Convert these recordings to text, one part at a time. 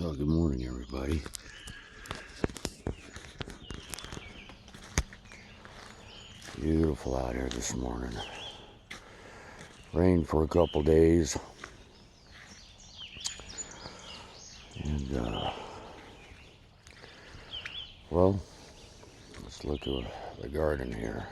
Well, good morning, everybody. Beautiful out here this morning. Rained for a couple days. And, well, let's look at the garden here.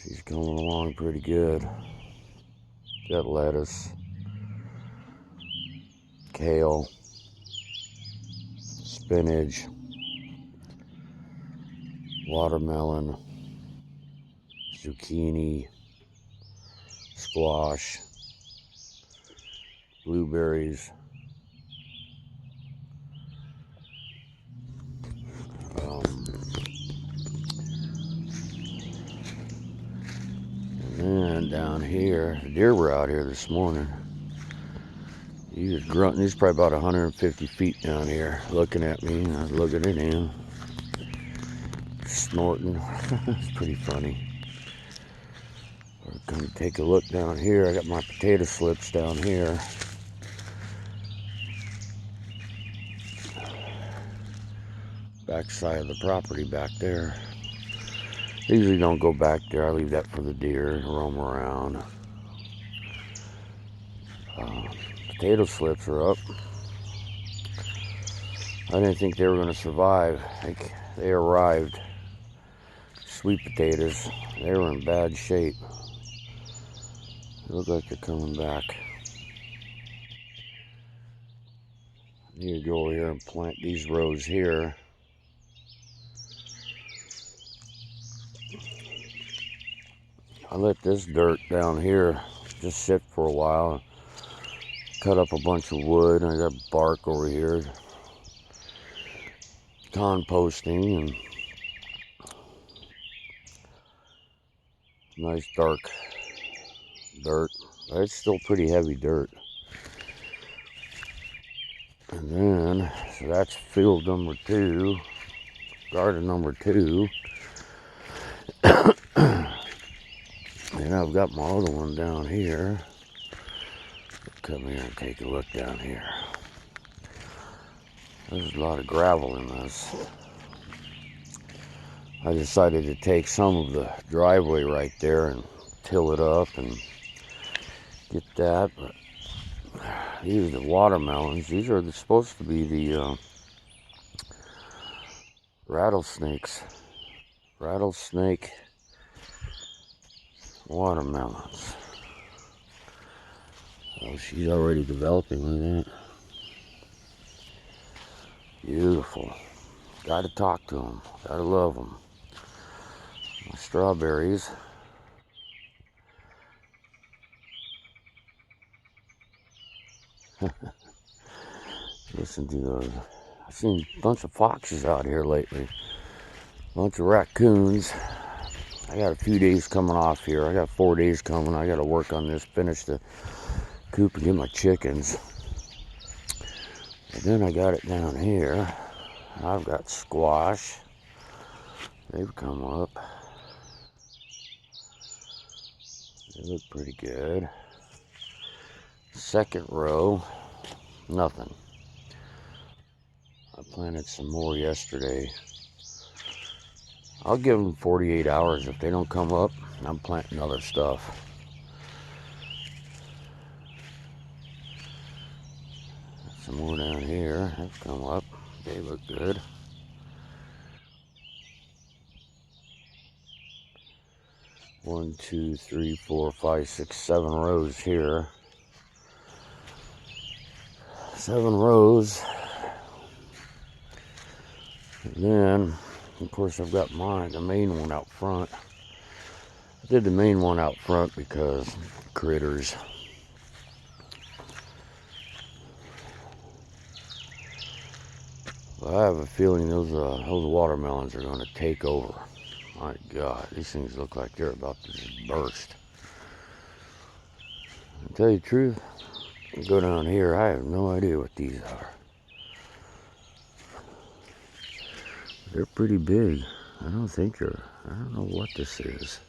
She's coming along pretty good. Got lettuce, kale, spinach, watermelon, zucchini, squash, blueberries, and then down here, the deer were out here this morning. He was grunting. He's probably about 150 feet down here looking at me. I was looking at him, snorting. It's pretty funny. We're going to take a look down here. I got my potato slips down here. Back side of the property back there. I usually don't go back there. I leave that for the deer to roam around. Potato slips are up. I didn't think they were going to survive. They arrived. Sweet potatoes. They were in bad shape. They look like they're coming back. I need to go over here and plant these rows here. I let this dirt down here just sit for a while. Cut up a bunch of wood. I got bark over here. Composting and nice dark dirt. It's still pretty heavy dirt. And then, so that's field number 2, garden number 2. And I've got my other one down here. Come here and take a look down here. There's a lot of gravel in this. I decided to take some of the driveway right there and till it up and get that. But these are the watermelons. These are supposed to be the rattlesnakes. Rattlesnake watermelons. Oh, she's already developing. Look at that. Beautiful. Gotta talk to them. Gotta love them. My strawberries. Listen to those. I've seen a bunch of foxes out here lately. A bunch of raccoons. I got a few days coming off here. I got 4 days coming. I got to work on this, finish the coop and get my chickens. And then I got it down here. I've got squash. They've come up. They look pretty good. Second row, nothing. I planted some more yesterday. I'll give them 48 hours. If they don't come up, I'm planting other stuff. Some more down here have come up. They look good. One, two, three, four, five, six, 7 rows here. 7 rows. And then, of course, I've got the main one out front. I did the main one out front because critters. But I have a feeling those watermelons are going to take over. My God, these things look like they're about to just burst. To tell you the truth, go down here, I have no idea what these are. They're pretty big. I don't know what this is.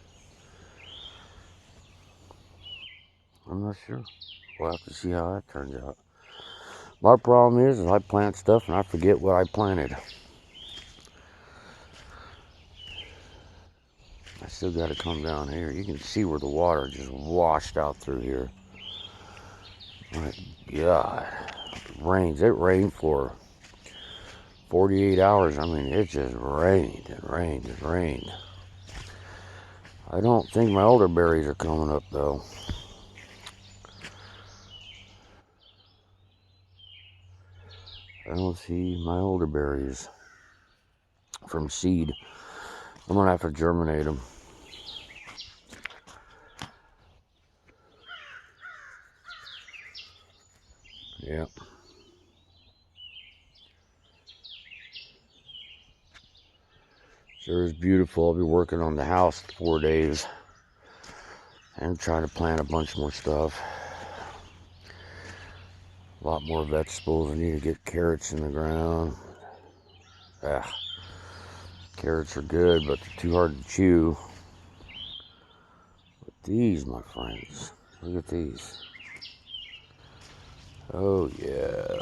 I'm not sure. We'll have to see how that turns out. My problem is I plant stuff and I forget what I planted. I still got to come down here. You can see where the water just washed out through here. My God. It rains. It rained for 48 hours. I mean, it just rained and rained and rained. I don't think my elderberries are coming up, though. I don't see my elderberries from seed. I'm going to have to germinate them. Yep. Sure is beautiful. I'll be working on the house 4 days and try to plant a bunch more stuff. A lot more vegetables. I need to get carrots in the ground. Carrots are good, but they're too hard to chew. But these, my friends, look at these. Oh yeah,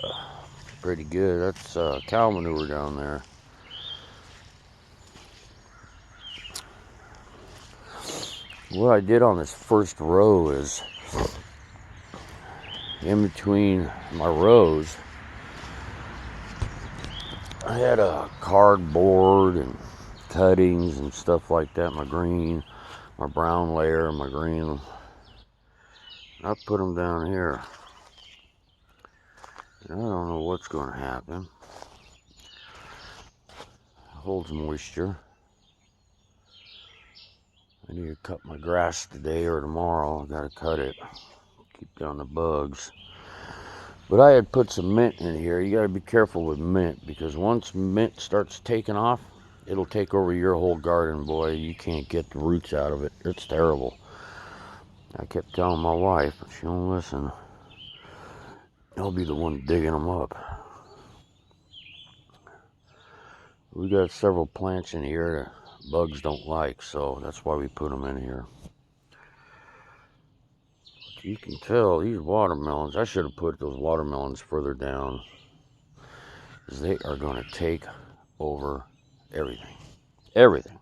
pretty good. That's cow manure down there. What I did on this first row is, in between my rows, I had a cardboard and cuttings and stuff like that. My brown layer, my green. I put them down here. I don't know what's going to happen. It holds moisture. I need to cut my grass today or tomorrow. I gotta cut it. Keep down the bugs. But I had put some mint in here. You gotta be careful with mint, because once mint starts taking off, it'll take over your whole garden, boy. You can't get the roots out of it. It's terrible. I kept telling my wife, but she don't listen. I'll be the one digging them up. We got several plants in here that bugs don't like, so that's why we put them in here. You can tell these watermelons, I should have put those watermelons further down, because they are going to take over everything. Everything.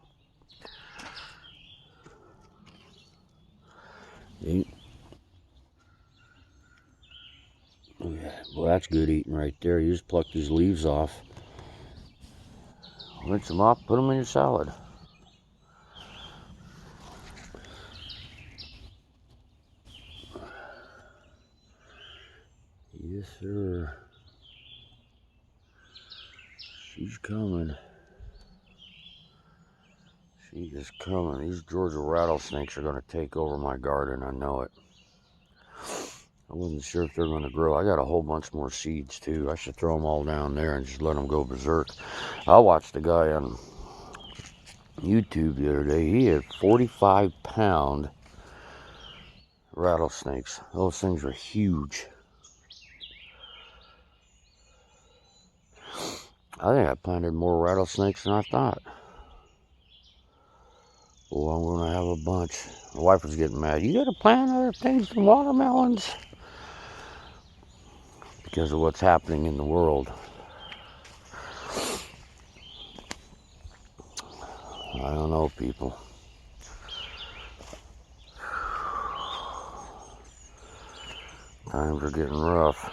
Eat. Oh yeah, well that's good eating right there. You just pluck these leaves off, rinse them off, put them in your salad. Yes sir. She's coming. She is coming. These Georgia rattlesnakes are going to take over my garden. I know it. I wasn't sure if they're going to grow. I got a whole bunch more seeds too. I should throw them all down there and just let them go berserk. I watched a guy on YouTube the other day. He had 45-pound rattlesnakes. Those things were huge. I think I planted more rattlesnakes than I thought. Oh, I'm going to have a bunch. My wife was getting mad. You got to plant other things than watermelons, because of what's happening in the world. I don't know, people. Times are getting rough.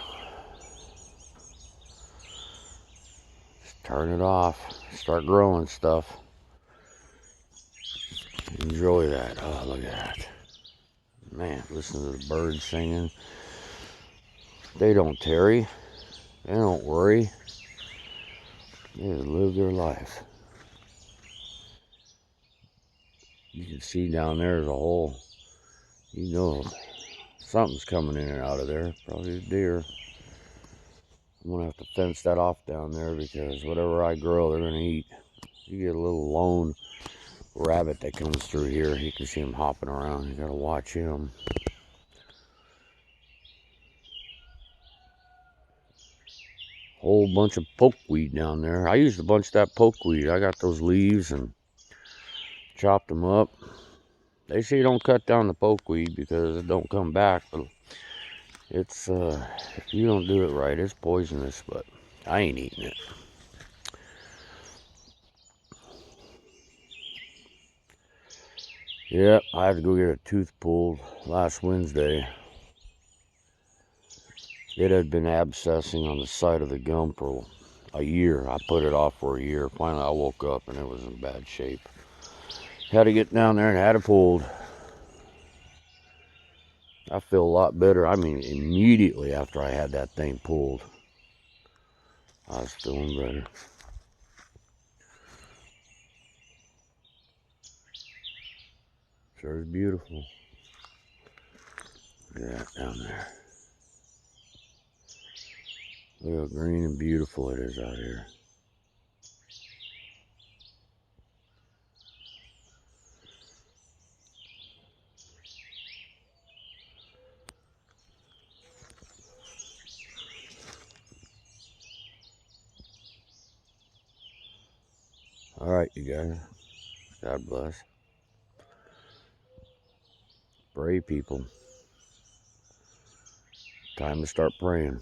Just turn it off. Start growing stuff. Enjoy that. Oh, look at that. Man, listen to the birds singing. They don't tarry. They don't worry. They just live their life. You can see down there's a hole. You know something's coming in and out of there. Probably a deer. I'm going to have to fence that off down there, because whatever I grow, they're going to eat. You get a little lone rabbit that comes through here. You can see him hopping around. You got to watch him. Whole bunch of pokeweed down there. I used a bunch of that pokeweed. I got those leaves and chopped them up. They say don't cut down the pokeweed because it don't come back, but It's, if you don't do it right, it's poisonous, but I ain't eating it. Yep, I had to go get a tooth pulled last Wednesday. It had been abscessing on the side of the gum for a year. I put it off for a year. Finally, I woke up and it was in bad shape. Had to get down there and had it pulled. I feel a lot better. I mean, immediately after I had that thing pulled, I was feeling better. Sure is beautiful. Look at that down there. Look how green and beautiful it is out here. All right, you guys. God bless. Pray, people. Time to start praying.